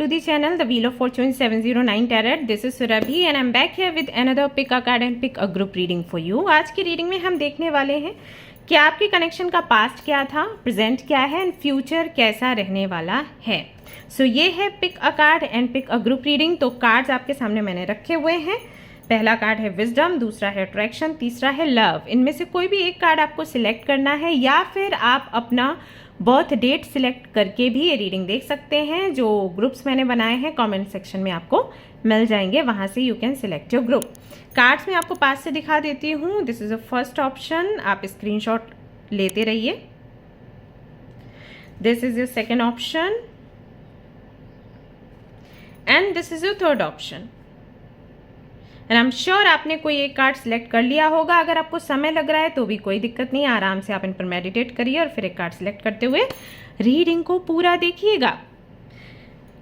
to the channel The Wheel of Fortune 709 Tarot. This is Surabhi and I'm back here with another pick a card and pick a group reading for you. आज की reading में हम देखने वाले हैं कि आपके connection का पास्ट क्या था, प्रेजेंट क्या है एंड फ्यूचर कैसा रहने वाला है. सो ये है pick a card and pick a group reading. तो कार्ड्स आपके सामने मैंने रखे हुए हैं. पहला कार्ड है विजडम, दूसरा है अट्रैक्शन, तीसरा है लव. इनमें से कोई भी एक कार्ड आपको सिलेक्ट करना है या फिर आप अपना बर्थ डेट सिलेक्ट करके भी ये रीडिंग देख सकते हैं. जो ग्रुप्स मैंने बनाए हैं कमेंट सेक्शन में आपको मिल जाएंगे, वहां से you can select your group. Cards में आपको पास से दिखा देती हूँ. This is a first option, आप स्क्रीनशॉट लेते रहिए. This is your second option and this is your third option. And I am sure आपने कोई एक कार्ड सिलेक्ट कर लिया होगा. अगर आपको समय लग रहा है तो भी कोई दिक्कत नहीं, आराम से आप इन पर मेडिटेट करिए और फिर एक कार्ड सिलेक्ट करते हुए रीडिंग को पूरा देखिएगा.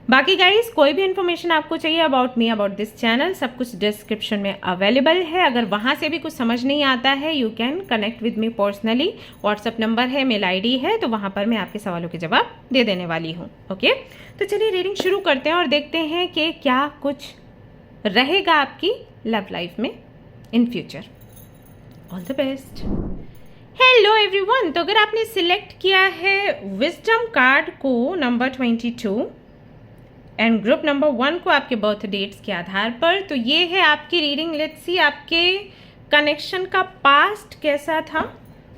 बाकी गाइस कोई भी इन्फॉर्मेशन आपको चाहिए about me, about this channel, सब कुछ डिस्क्रिप्शन में अवेलेबल है. अगर वहां से भी कुछ समझ नहीं आता है you can connect with me personally. WhatsApp number है, मेल आईडी है, तो वहां पर मैं आपके सवालों के जवाब दे देने वाली हूँ. ओके, तो चलिए रीडिंग शुरू करते हैं और देखते हैं कि क्या कुछ रहेगा आपकी लव लाइफ में in future. All the best. Hello everyone. तो अगर आपने सिलेक्ट किया है विजडम कार्ड को नंबर 22 एंड ग्रुप नंबर 1 को आपके बर्थ डेट्स के आधार पर, तो ये है आपकी रीडिंग. लेट्स सी आपके कनेक्शन का पास्ट कैसा था,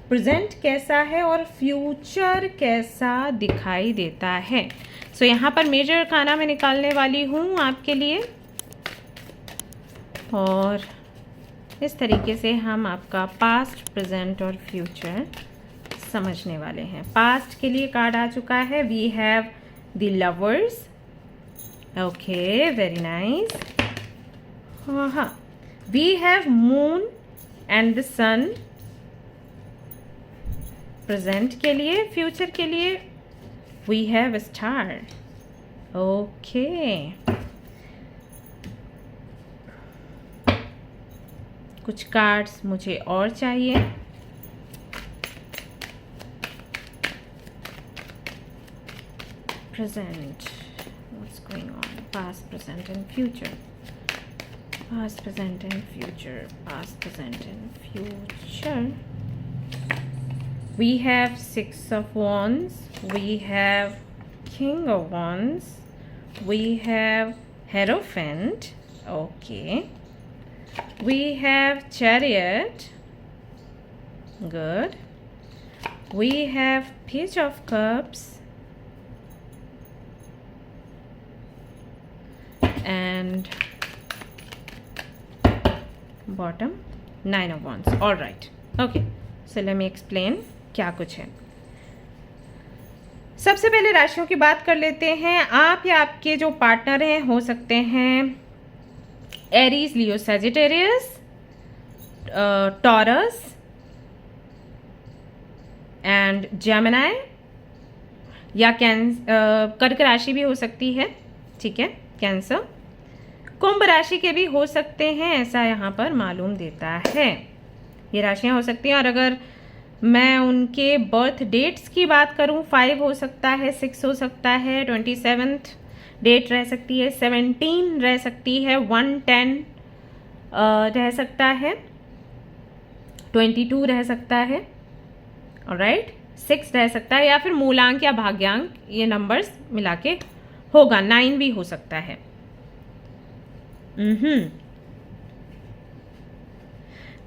प्रेजेंट कैसा है और फ्यूचर कैसा दिखाई देता है. सो यहाँ पर मेजर खाना मैं निकालने वाली हूँ आपके लिए और इस तरीके से हम आपका पास्ट, प्रेजेंट और फ्यूचर समझने वाले हैं. पास्ट के लिए कार्ड आ चुका है. We have the lovers. Okay, very nice. हाँ, we have moon and the sun present के लिए. फ्यूचर के लिए वी हैव स्टार. ओके, कुछ कार्ड्स मुझे और चाहिए. Present, what's going on, past, present and future. Past, present and future. Past, present and future. We have 6 of wands. We have king of wands. We have hierophant. Okay. We have chariot. Good. We have page of cups and bottom 9 of wands. All right. Okay. So let me explain क्या कुछ है. सबसे पहले राशियों की बात कर लेते हैं. आप या आपके जो पार्टनर हैं हो सकते हैं Aries, Leo, Sagittarius, taurus and Gemini या कर्क राशि भी हो सकती है. ठीक है, कैंसर. कुंभ राशि के भी हो सकते हैं, ऐसा यहाँ पर मालूम देता है. ये राशियाँ हो सकती हैं. और अगर मैं उनके बर्थ डेट्स की बात करूं, 5 हो सकता है, 6 हो सकता है, 27th डेट रह सकती है, 17 रह सकती है, 110 रह सकता है, 22 रह सकता है, ऑलराइट, 6 रह सकता है, या फिर मूलांक या भाग्यांक ये नंबर्स मिला के होगा. 9 भी हो सकता है.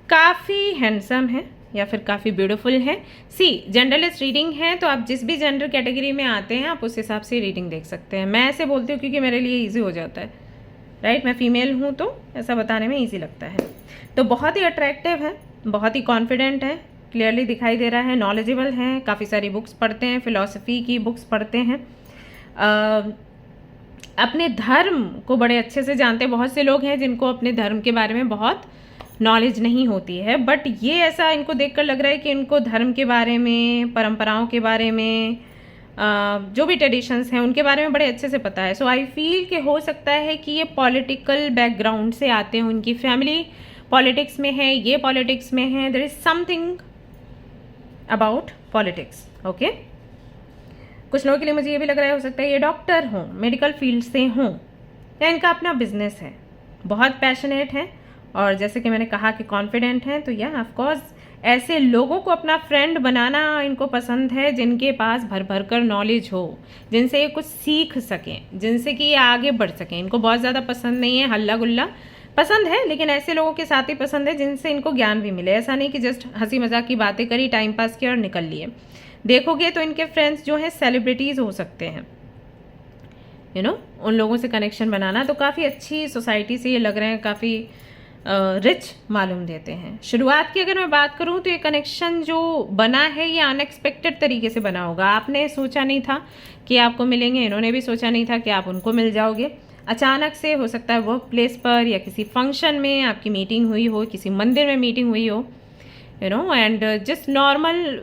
काफ़ी हैंडसम है या फिर काफ़ी ब्यूटीफुल है. सी, जेंडरलेस रीडिंग है तो आप जिस भी जेंडर कैटेगरी में आते हैं आप उस हिसाब से रीडिंग देख सकते हैं. मैं ऐसे बोलती हूँ क्योंकि मेरे लिए इजी हो जाता है, राइट. मैं फीमेल हूँ तो ऐसा बताने में इजी लगता है. तो बहुत ही अट्रैक्टिव है, बहुत ही कॉन्फिडेंट है, क्लियरली दिखाई दे रहा है, नॉलेजेबल है, काफ़ी सारी बुक्स पढ़ते हैं, फिलॉसफी की बुक्स पढ़ते हैं, अपने धर्म को बड़े अच्छे से जानते हैं. बहुत से लोग हैं जिनको अपने धर्म के बारे में बहुत नॉलेज नहीं होती है, बट ये ऐसा इनको देखकर लग रहा है कि इनको धर्म के बारे में, परंपराओं के बारे में, जो भी ट्रेडिशंस हैं उनके बारे में बड़े अच्छे से पता है. सो आई फील कि हो सकता है कि ये पॉलिटिकल बैकग्राउंड से आते हैं, उनकी फैमिली पॉलिटिक्स में है, ये पॉलिटिक्स में है. There is something about politics. Okay, कुछ लोगों के लिए मुझे ये भी लग रहा है, हो सकता है ये डॉक्टर हों, मेडिकल फील्ड से हों, या इनका अपना बिजनेस है, बहुत पैशनेट हैं और जैसे कि मैंने कहा कि कॉन्फिडेंट हैं। तो या ऑफ कोर्स ऐसे लोगों को अपना फ्रेंड बनाना इनको पसंद है, जिनके पास भर भर कर नॉलेज हो, जिनसे ये कुछ सीख सकें, जिनसे कि ये आगे बढ़ सकें। इनको बहुत ज़्यादा पसंद नहीं है हल्ला गुल्ला, पसंद है लेकिन ऐसे लोगों के साथ ही पसंद है जिनसे इनको ज्ञान भी मिले। ऐसा नहीं कि जस्ट हंसी मजाक की बातें करी, टाइम पास किया और निकल लिए। देखोगे तो इनके फ्रेंड्स जो हैं सेलिब्रिटीज़ हो सकते हैं, उन लोगों से कनेक्शन बनाना। तो काफ़ी अच्छी सोसाइटी से ये लग रहे हैं, काफ़ी रिच मालूम देते हैं। शुरुआत की अगर मैं बात करूं तो ये कनेक्शन जो बना है ये अनएक्सपेक्टेड तरीके से बना होगा। आपने सोचा नहीं था कि आपको मिलेंगे, इन्होंने भी सोचा नहीं था कि आप उनको मिल जाओगे। अचानक से हो सकता है वर्क प्लेस पर या किसी फंक्शन में आपकी मीटिंग हुई हो, किसी मंदिर में मीटिंग हुई हो, एंड जस्ट नॉर्मल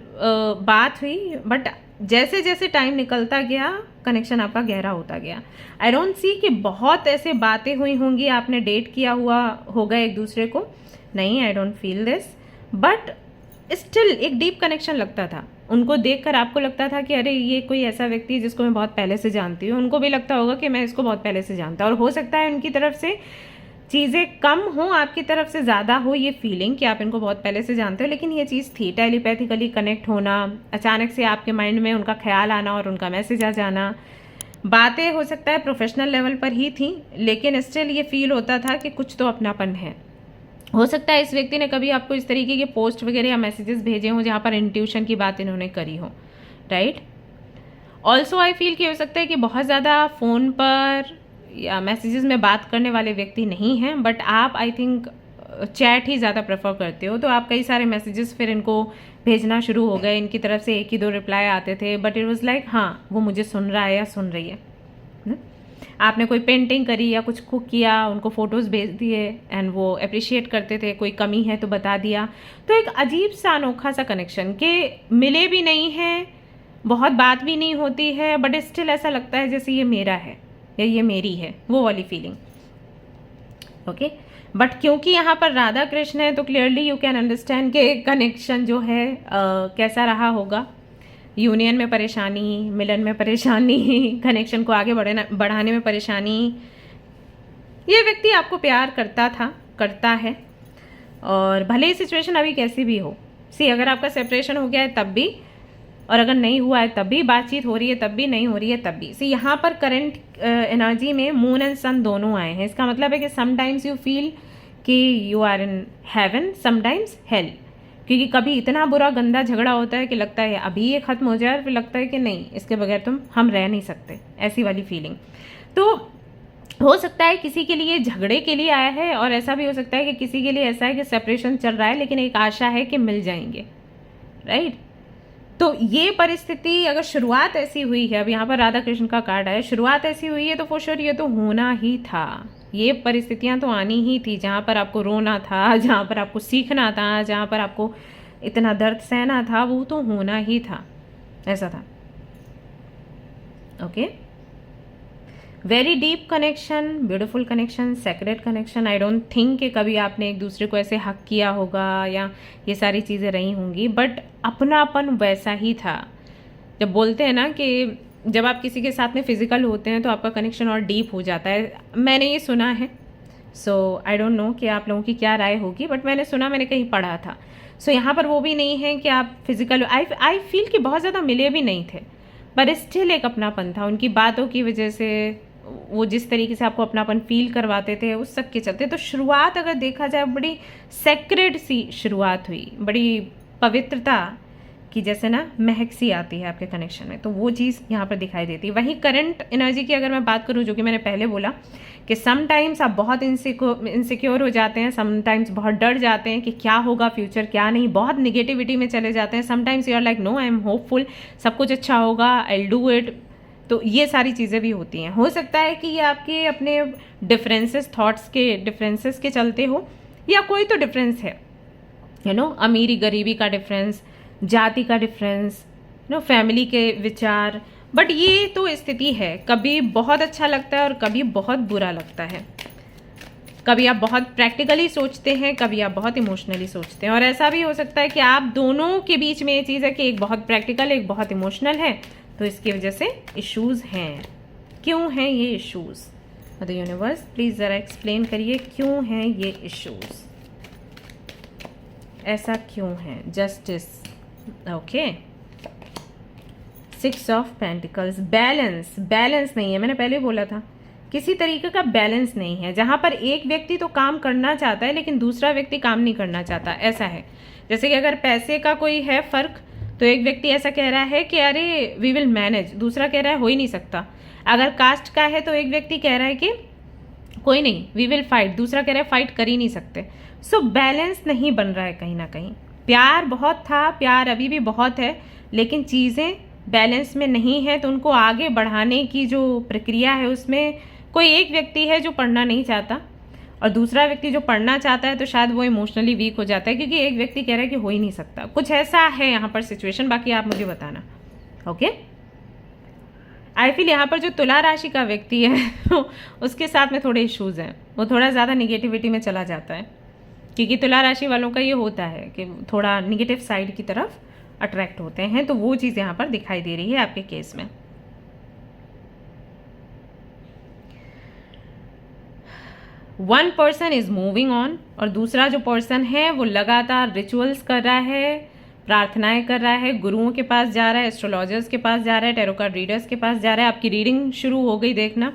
बात हुई, बट जैसे जैसे टाइम निकलता गया कनेक्शन आपका गहरा होता गया। आई डोंट सी कि बहुत ऐसे बातें हुई होंगी, आपने डेट किया हुआ होगा एक दूसरे को, नहीं, I don't feel this, but still एक डीप कनेक्शन लगता था। उनको देखकर आपको लगता था कि अरे ये कोई ऐसा व्यक्ति है जिसको मैं बहुत पहले से जानती हूँ, उनको भी लगता होगा कि मैं इसको बहुत पहले से जानता हूँ। और हो सकता है उनकी तरफ से चीज़ें कम हो, आपकी तरफ से ज़्यादा हो ये फीलिंग कि आप इनको बहुत पहले से जानते हो, लेकिन ये चीज़ थी। टेलीपैथिकली कनेक्ट होना, अचानक से आपके माइंड में उनका ख्याल आना और उनका मैसेज आ जाना। बातें हो सकता है प्रोफेशनल लेवल पर ही थी, लेकिन स्टिल ये फील होता था कि कुछ तो अपनापन है। हो सकता है इस व्यक्ति ने कभी आपको इस तरीके के पोस्ट वगैरह या मैसेजेस भेजे हों जहाँ पर इंट्यूशन की बात इन्होंने करी हो, राइट। ऑल्सो आई फील कि हो सकता है कि बहुत ज़्यादा फ़ोन पर या मैसेजेस में बात करने वाले व्यक्ति नहीं हैं, बट आप आई थिंक चैट ही ज़्यादा प्रेफर करते हो। तो आप कई सारे मैसेजेस फिर इनको भेजना शुरू हो गए, इनकी तरफ से एक ही दो रिप्लाई आते थे, बट इट वाज लाइक हाँ वो मुझे सुन रहा है या सुन रही है ना? आपने कोई पेंटिंग करी या कुछ कुक किया, उनको फ़ोटोज़ भेज दिए एंड वो अप्रिशिएट करते थे, कोई कमी है तो बता दिया। तो एक अजीब सा अनोखा सा कनेक्शन के मिले भी नहीं है, बहुत बात भी नहीं होती है, बट स्टिल ऐसा लगता है जैसे ये मेरा है या ये मेरी है, वो वाली फीलिंग। ओके, बट क्योंकि यहाँ पर राधा कृष्ण है तो क्लियरली यू कैन अंडरस्टैंड कि कनेक्शन जो है कैसा रहा होगा। यूनियन में परेशानी, मिलन में परेशानी, कनेक्शन को आगे बढ़ाने में परेशानी। ये व्यक्ति आपको प्यार करता था, करता है, और भले ही सिचुएशन अभी कैसी भी हो। सी अगर आपका सेपरेशन हो गया है तब भी, और अगर नहीं हुआ है तब भी, बातचीत हो रही है तब भी, नहीं हो रही है तब भी। सी यहाँ पर करंट एनर्जी में मून एंड सन दोनों आए हैं। इसका मतलब है कि समटाइम्स यू फील कि you are in heaven, sometimes hell, क्योंकि कभी इतना बुरा गंदा झगड़ा होता है कि लगता है अभी ये खत्म हो जाए, फिर लगता है कि नहीं इसके बगैर हम रह नहीं सकते, ऐसी वाली फीलिंग। तो हो सकता है किसी के लिए झगड़े के लिए आया है, और ऐसा भी हो सकता है कि किसी के लिए ऐसा है कि सेपरेशन चल रहा है लेकिन एक आशा है कि मिल जाएंगे, राइट। तो ये परिस्थिति अगर शुरुआत ऐसी हुई है, अब यहाँ पर राधा कृष्ण का कार्ड आया, शुरुआत ऐसी हुई है तो फॉर श्योर ये तो होना ही था। ये परिस्थितियाँ तो आनी ही थी, जहाँ पर आपको रोना था, जहाँ पर आपको सीखना था, जहाँ पर आपको इतना दर्द सहना था, वो तो होना ही था, ऐसा था। Okay, very deep connection, beautiful connection, secret connection. I don't think कि कभी आपने एक दूसरे को ऐसे हक किया होगा या ये सारी चीज़ें रही होंगी, बट अपनापन वैसा ही था। जब बोलते हैं ना कि जब आप किसी के साथ में फिजिकल होते हैं तो आपका कनेक्शन और डीप हो जाता है, मैंने ये सुना है। सो आई डोंट नो कि आप लोगों की क्या राय होगी, बट मैंने सुना, मैंने कहीं पढ़ा था। सो यहाँ पर वो भी नहीं है कि आप फिजिकल, आई फील कि बहुत ज़्यादा मिले भी नहीं थे, पर स्टिल एक अपनापन था। उनकी बातों की वजह से, वो जिस तरीके से आपको अपनापन फील करवाते थे, उस सब के चलते। तो शुरुआत अगर देखा जाए बड़ी सेक्रेड सी शुरुआत हुई, बड़ी पवित्रता की जैसे ना महक सी आती है आपके कनेक्शन में, तो वो चीज़ यहाँ पर दिखाई देती है। वहीं करंट एनर्जी की अगर मैं बात करूँ, जो कि मैंने पहले बोला कि समटाइम्स आप बहुत इनसिक्योर हो जाते हैं, समटाइम्स बहुत डर जाते हैं कि क्या होगा फ्यूचर, क्या नहीं, बहुत निगेटिविटी में चले जाते हैं। Sometimes you are like no, I am hopeful, सब कुछ अच्छा होगा, आई विल डू इट। तो ये सारी चीज़ें भी होती हैं। हो सकता है कि ये आपके अपने डिफरेंसेस, थॉट्स के डिफरेंसेस के चलते हो, या कोई तो डिफरेंस है, अमीरी गरीबी का डिफरेंस, जाति का डिफरेंस, फैमिली के विचार, बट ये तो स्थिति है। कभी बहुत अच्छा लगता है और कभी बहुत बुरा लगता है। कभी आप बहुत प्रैक्टिकली सोचते हैं, कभी आप बहुत इमोशनली सोचते हैं, और ऐसा भी हो सकता है कि आप दोनों के बीच में ये चीज़ है कि एक बहुत प्रैक्टिकल, एक बहुत इमोशनल है, तो इसकी वजह से इश्यूज हैं। क्यों हैं ये इश्यूज? द यूनिवर्स प्लीज ज़रा एक्सप्लेन करिए क्यों हैं ये इश्यूज, ऐसा क्यों है? Justice, okay. 6 of pentacles, balance, balance नहीं है। मैंने पहले बोला था किसी तरीके का बैलेंस नहीं है, जहाँ पर एक व्यक्ति तो काम करना चाहता है लेकिन दूसरा व्यक्ति काम नहीं करना चाहता, ऐसा है। जैसे कि अगर पैसे का कोई है फ़र्क, तो एक व्यक्ति ऐसा कह रहा है कि अरे वी विल मैनेज, दूसरा कह रहा है हो ही नहीं सकता। अगर कास्ट का है तो एक व्यक्ति कह रहा है कि कोई नहीं वी विल फाइट, दूसरा कह रहा है फाइट कर ही नहीं सकते। सो बैलेंस नहीं बन रहा है कहीं ना कहीं। प्यार बहुत था, प्यार अभी भी बहुत है, लेकिन चीज़ें बैलेंस में नहीं है, तो उनको आगे बढ़ाने की जो प्रक्रिया है उसमें कोई एक व्यक्ति है जो पढ़ना नहीं चाहता और दूसरा व्यक्ति जो पढ़ना चाहता है, तो शायद वो इमोशनली वीक हो जाता है, क्योंकि एक व्यक्ति कह रहा है कि हो ही नहीं सकता। कुछ ऐसा है यहाँ पर सिचुएशन, बाकी आप मुझे बताना, ओके। आई फील यहाँ पर जो तुला राशि का व्यक्ति है उसके साथ में थोड़े इश्यूज हैं, वो थोड़ा ज़्यादा निगेटिविटी में चला जाता है, क्योंकि तुला राशि वालों का ये होता है कि थोड़ा निगेटिव साइड की तरफ अट्रैक्ट होते हैं, तो वो चीज़ यहाँ पर दिखाई दे रही है आपके केस में। One person is moving on, और दूसरा जो पर्सन है वो लगातार रिचुअल्स कर रहा है, प्रार्थनाएं कर रहा है, गुरुओं के पास जा रहा है, एस्ट्रोलॉजर्स के पास जा रहा है, टैरो कार्ड रीडर्स के पास जा रहा है। आपकी रीडिंग शुरू हो गई देखना,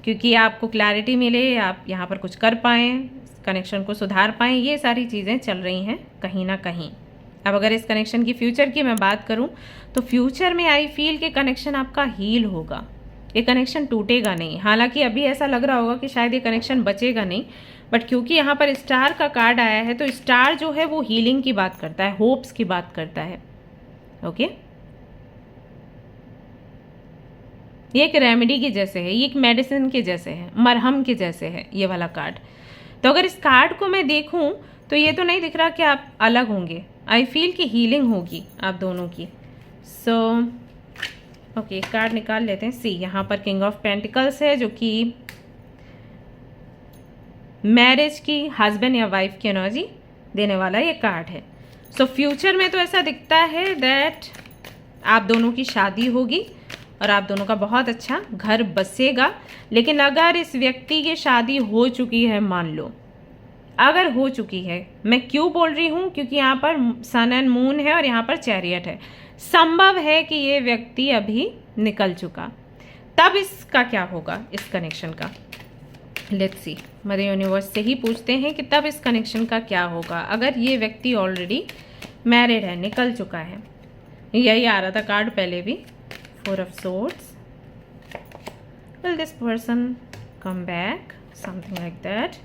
क्योंकि आपको क्लैरिटी मिले, आप यहाँ पर कुछ कर पाएँ, कनेक्शन को सुधार पाएँ, ये सारी चीज़ें चल रही हैं कहीं ना कहीं। अब अगर इस कनेक्शन की फ्यूचर की मैं बात करूं, तो फ्यूचर में आई फील कि कनेक्शन आपका हील होगा, ये कनेक्शन टूटेगा नहीं। हालांकि अभी ऐसा लग रहा होगा कि शायद ये कनेक्शन बचेगा नहीं, बट क्योंकि यहाँ पर स्टार का कार्ड आया है, तो स्टार जो है वो हीलिंग की बात करता है, होप्स की बात करता है, ओके। ये एक रेमेडी के जैसे है, ये एक मेडिसिन के जैसे है, मरहम के जैसे है ये वाला कार्ड। तो अगर इस कार्ड को मैं देखूं तो ये तो नहीं दिख रहा कि आप अलग होंगे, आई फील कि हीलिंग होगी आप दोनों की। सो ओके, कार्ड निकाल लेते हैं। सी, यहाँ पर किंग ऑफ पेंटिकल्स है, जो कि मैरिज की, हस्बैंड या वाइफ की एनर्जी देने वाला ये कार्ड है। सो फ्यूचर में तो ऐसा दिखता है दैट आप दोनों की शादी होगी और आप दोनों का बहुत अच्छा घर बसेगा। लेकिन अगर इस व्यक्ति की शादी हो चुकी है, मान लो अगर हो चुकी है, मैं क्यों बोल रही हूँ, क्योंकि यहाँ पर सन एंड मून है और यहाँ पर चैरियट है, संभव है कि ये व्यक्ति अभी निकल चुका। तब इसका क्या होगा, इस कनेक्शन का? लेट्स सी, मदर यूनिवर्स से ही पूछते हैं कि तब इस कनेक्शन का क्या होगा अगर ये व्यक्ति ऑलरेडी मैरिड है, निकल चुका है। यही आ रहा था कार्ड पहले भी, 4 of swords. Will this person come back, something like that.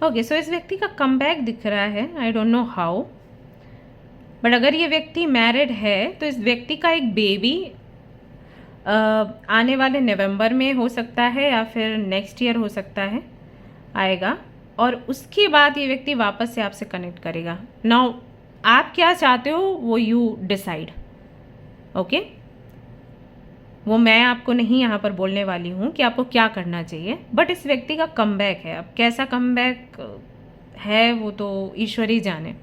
Okay, so इस व्यक्ति का कमबैक दिख रहा है, I don't know how, but अगर ये व्यक्ति मैरिड है तो इस व्यक्ति का एक बेबी आने वाले नवंबर में हो सकता है या फिर नेक्स्ट ईयर हो सकता है, आएगा, और उसके बाद ये व्यक्ति वापस से आपसे कनेक्ट करेगा। नाउ आप क्या चाहते हो वो यू डिसाइड, ओके। वो मैं आपको नहीं यहाँ पर बोलने वाली हूँ कि आपको क्या करना चाहिए, बट इस व्यक्ति का कमबैक है। अब कैसा कमबैक है वो तो ईश्वर ही जाने,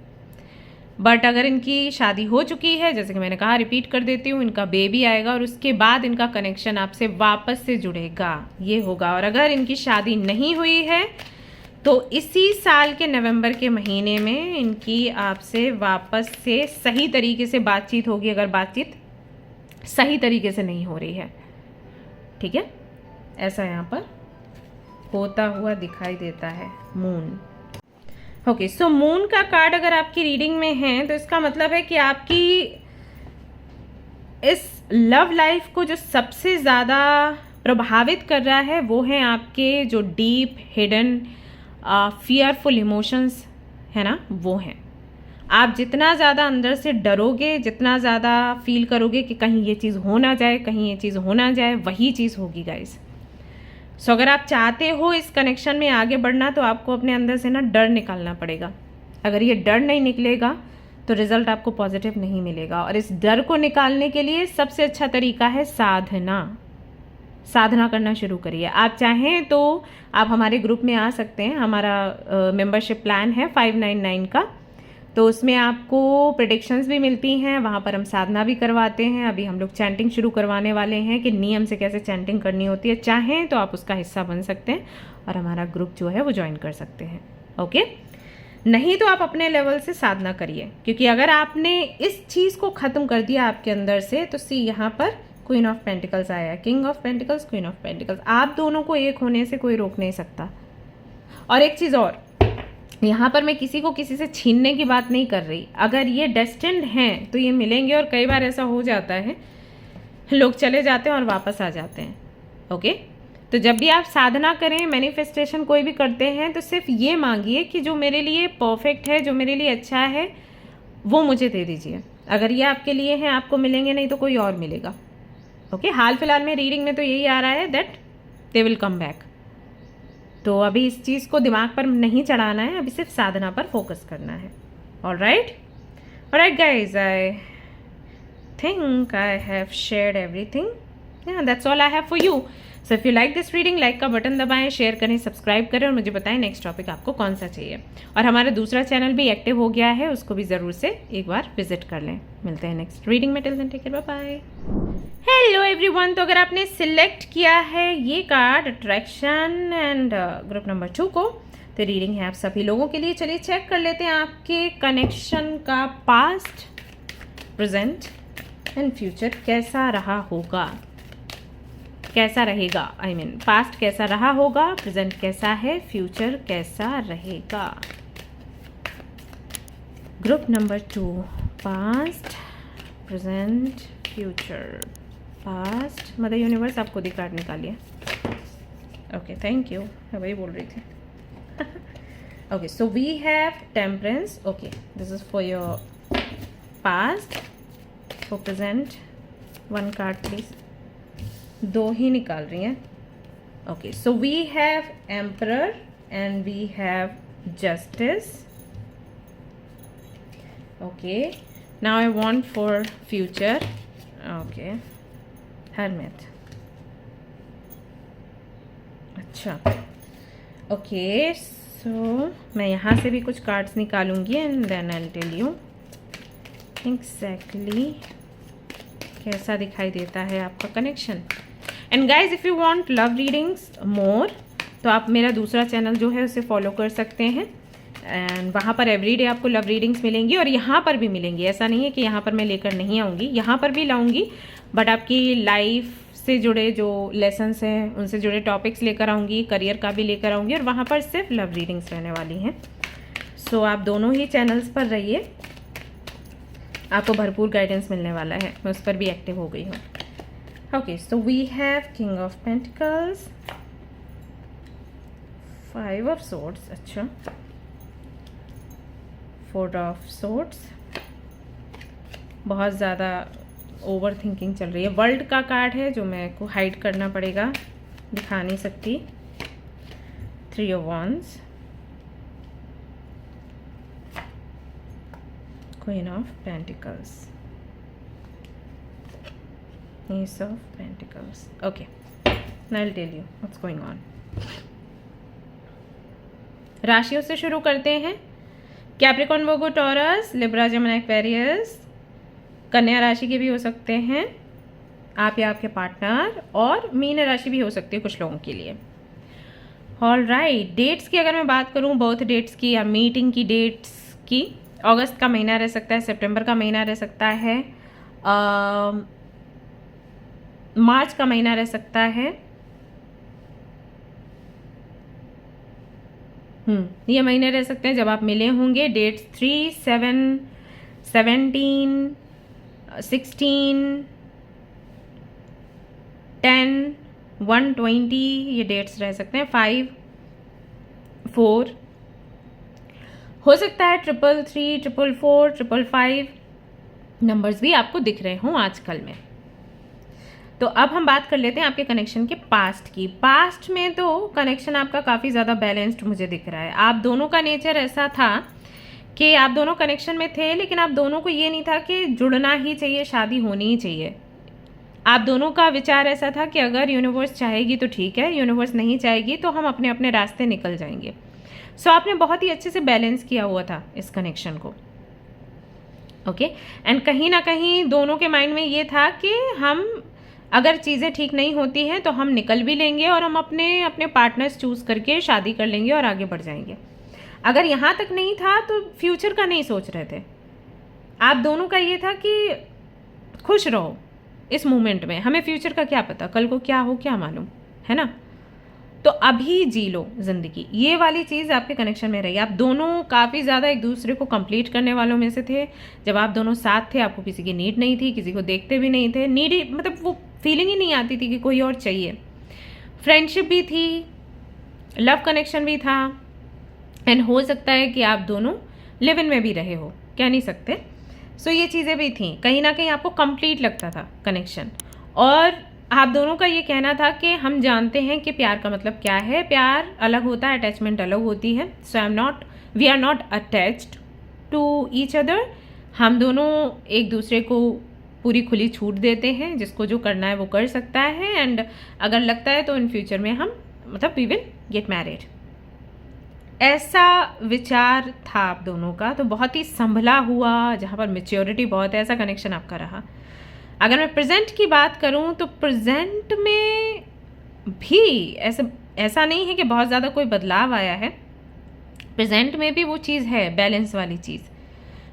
बट अगर इनकी शादी हो चुकी है, जैसे कि मैंने कहा, रिपीट कर देती हूँ, इनका बेबी आएगा और उसके बाद इनका कनेक्शन आपसे वापस से जुड़ेगा, ये होगा। और अगर इनकी शादी नहीं हुई है तो इसी साल के नवंबर के महीने में इनकी आपसे वापस से सही तरीके से बातचीत होगी, अगर बातचीत सही तरीके से नहीं हो रही है, ठीक है। ऐसा यहाँ पर होता हुआ दिखाई देता है। मून, ओके, सो मून का कार्ड अगर आपकी रीडिंग में है तो इसका मतलब है कि आपकी इस लव लाइफ को जो सबसे ज़्यादा प्रभावित कर रहा है वो है आपके जो डीप हिडन फियरफुल इमोशंस है ना, वो हैं। आप जितना ज़्यादा अंदर से डरोगे, जितना ज़्यादा फील करोगे कि कहीं ये चीज़ हो ना जाए, कहीं ये चीज़ हो ना जाए, वही चीज़ होगी गाइस। सो अगर आप चाहते हो इस कनेक्शन में आगे बढ़ना तो आपको अपने अंदर से ना डर निकालना पड़ेगा। अगर ये डर नहीं निकलेगा तो रिजल्ट आपको पॉजिटिव नहीं मिलेगा। और इस डर को निकालने के लिए सबसे अच्छा तरीका है साधना। साधना करना शुरू करिए। आप चाहें तो आप हमारे ग्रुप में आ सकते हैं, हमारा मेंबरशिप प्लान है 599 का, तो उसमें आपको प्रेडिक्शंस भी मिलती हैं, वहाँ पर हम साधना भी करवाते हैं। अभी हम लोग चैंटिंग शुरू करवाने वाले हैं कि नियम से कैसे चैंटिंग करनी होती है। चाहें तो आप उसका हिस्सा बन सकते हैं और हमारा ग्रुप जो है वो ज्वाइन कर सकते हैं। ओके, नहीं तो आप अपने लेवल से साधना करिए, क्योंकि अगर आपने इस चीज़ को ख़त्म कर दिया आपके अंदर से, तो सी यहाँ पर क्वीन ऑफ पेंटिकल्स आया, king of pentacles, queen of pentacles. आप दोनों को एक होने से कोई रोक नहीं सकता। और एक चीज़ और, यहाँ पर मैं किसी को किसी से छीनने की बात नहीं कर रही। अगर ये डेस्टिन्ड हैं तो ये मिलेंगे, और कई बार ऐसा हो जाता है लोग चले जाते हैं और वापस आ जाते हैं। ओके, तो जब भी आप साधना करें, मैनिफेस्टेशन कोई भी करते हैं, तो सिर्फ ये मांगिए कि जो मेरे लिए परफेक्ट है, जो मेरे लिए अच्छा है, वो मुझे दे दीजिए। अगर ये आपके लिए हैं, आपको मिलेंगे, नहीं तो कोई और मिलेगा। ओके, हाल फिलहाल में रीडिंग में तो यही आ रहा है that they will come back. तो अभी इस चीज़ को दिमाग पर नहीं चढ़ाना है, अभी सिर्फ साधना पर फोकस करना है। Alright guys, I think I have shared everything. That's all I have for you. So if you like this reading, like का बटन दबाएं, शेयर करें, सब्सक्राइब करें और मुझे बताएं नेक्स्ट टॉपिक आपको कौन सा चाहिए। और हमारा दूसरा चैनल भी एक्टिव हो गया है, उसको भी ज़रूर से एक बार विजिट कर लें। मिलते हैं नेक्स्ट रीडिंग में। Till then take care, bye bye. Hello everyone, तो अगर आपने सिलेक्ट किया है ये card attraction and group number 2 को, तो रीडिंग है आप सभी लोगों के लिए। चलिए चेक कर लेते हैं आपके कनेक्शन का पास्ट, प्रेजेंट एंड फ्यूचर कैसा रहा होगा, कैसा रहेगा। आई मीन पास्ट कैसा रहा होगा, प्रेजेंट कैसा है, फ्यूचर कैसा रहेगा। Group number 2, past, present, future. Past, mother universe आप खुद ही कार्ड निकालिए। ओके, थैंक यू, मैं वही बोल रही थी। Okay, so we have temperance. Okay, this is for your past, for present. One card please, 2 ही निकाल रही हैं। Okay, so we have emperor and we have justice. Okay, now I want for future. Okay, hermit. अच्छा, okay, सो मैं यहाँ से भी कुछ कार्ड्स निकालूंगी and then I will tell you exactly कैसा दिखाई देता है आपका connection. And guys, if you want love readings more, तो आप मेरा दूसरा चैनल जो है उसे फॉलो कर सकते हैं। एंड वहाँ पर एवरीडे आपको लव रीडिंग्स मिलेंगी और यहाँ पर भी मिलेंगी। ऐसा नहीं है कि यहाँ पर मैं लेकर नहीं आऊँगी, यहाँ पर भी लाऊंगी, बट आपकी लाइफ से जुड़े जो लेसन्स हैं उनसे जुड़े टॉपिक्स लेकर आऊँगी, करियर का भी लेकर आऊँगी, और वहाँ पर सिर्फ लव रीडिंग्स रहने वाली हैं। सो आप दोनों ही चैनल्स पर रहिए, आपको भरपूर गाइडेंस मिलने वाला है। मैं उस पर भी एक्टिव हो गई हूँ। Okay, so we have king of pentacles, 5 of swords. अच्छा, 4 ऑफ सोर्ड्स। बहुत ज़्यादा ओवर थिंकिंग चल रही है। वर्ल्ड का कार्ड है जो मेरे को हाइड करना पड़ेगा, दिखा नहीं सकती। 3 of wands, Queen of Pentacles, Ace of Pentacles. Okay, now I'll tell you what's going on. राशियों से शुरू करते हैं। कैप्रिकॉर्न, वर्गो, टॉरस, लिब्रा, जेमिनी, एक्वेरियस। कन्या राशि के भी हो सकते हैं आप या आपके पार्टनर, और मीन राशि भी हो सकती है कुछ लोगों के लिए। ऑल राइट, डेट्स की अगर मैं बात करूं, बर्थ डेट्स की या मीटिंग की डेट्स की, अगस्त का महीना रह सकता है, सितंबर का महीना रह सकता है, मार्च का महीना रह सकता है। ये महीने रह सकते हैं जब आप मिले होंगे। डेट्स 3, 7, 17, 16, 10, 120 ये डेट्स रह सकते हैं। 5, 4 हो सकता है, 333, 444, 555 नंबर्स भी आपको दिख रहे हों आजकल में। तो अब हम बात कर लेते हैं आपके कनेक्शन के पास्ट की। पास्ट में तो कनेक्शन आपका काफ़ी ज़्यादा बैलेंस्ड मुझे दिख रहा है। आप दोनों का नेचर ऐसा था कि आप दोनों कनेक्शन में थे, लेकिन आप दोनों को ये नहीं था कि जुड़ना ही चाहिए, शादी होनी ही चाहिए। आप दोनों का विचार ऐसा था कि अगर यूनिवर्स चाहेगी तो ठीक है, यूनिवर्स नहीं चाहेगी तो हम अपने अपने रास्ते निकल जाएंगे। सो आपने बहुत ही अच्छे से बैलेंस किया हुआ था इस कनेक्शन को। ओके। एंड कहीं ना कहीं दोनों के माइंड में ये था कि हम अगर चीज़ें ठीक नहीं होती हैं तो हम निकल भी लेंगे और हम अपने अपने पार्टनर्स चूज़ करके शादी कर लेंगे और आगे बढ़ जाएंगे। अगर यहाँ तक नहीं था तो फ्यूचर का नहीं सोच रहे थे। आप दोनों का ये था कि खुश रहो इस मोमेंट में, हमें फ्यूचर का क्या पता, कल को क्या हो क्या मालूम, है ना। तो अभी जी लो ज़िंदगी, ये वाली चीज़ आपके कनेक्शन में रही। आप दोनों काफ़ी ज़्यादा एक दूसरे को कंप्लीट करने वालों में से थे। जब आप दोनों साथ थे आपको किसी की नीड नहीं थी, किसी को देखते भी नहीं थे, नीड ही मतलब वो फीलिंग ही नहीं आती थी कि कोई और चाहिए। फ्रेंडशिप भी थी, लव कनेक्शन भी था, एंड हो सकता है कि आप दोनों लिव इन में भी रहे हो, कह नहीं सकते। सो ये चीज़ें भी थी, कहीं ना कहीं आपको कंप्लीट लगता था कनेक्शन। और आप दोनों का ये कहना था कि हम जानते हैं कि प्यार का मतलब क्या है, प्यार अलग होता है, अटैचमेंट अलग होती है। So we are not attached to each other. हम दोनों एक दूसरे को पूरी खुली छूट देते हैं, जिसको जो करना है वो कर सकता है। एंड अगर लगता है तो इन फ्यूचर में हम मतलब वी विल गेट मैरिड, ऐसा विचार था आप दोनों का। तो बहुत ही संभला हुआ, जहाँ पर मेच्योरिटी बहुत है, ऐसा कनेक्शन आपका रहा। अगर मैं प्रेजेंट की बात करूं तो प्रेजेंट में भी ऐसा नहीं है कि बहुत ज़्यादा कोई बदलाव आया है। प्रेजेंट में भी वो चीज़ है, बैलेंस वाली चीज़,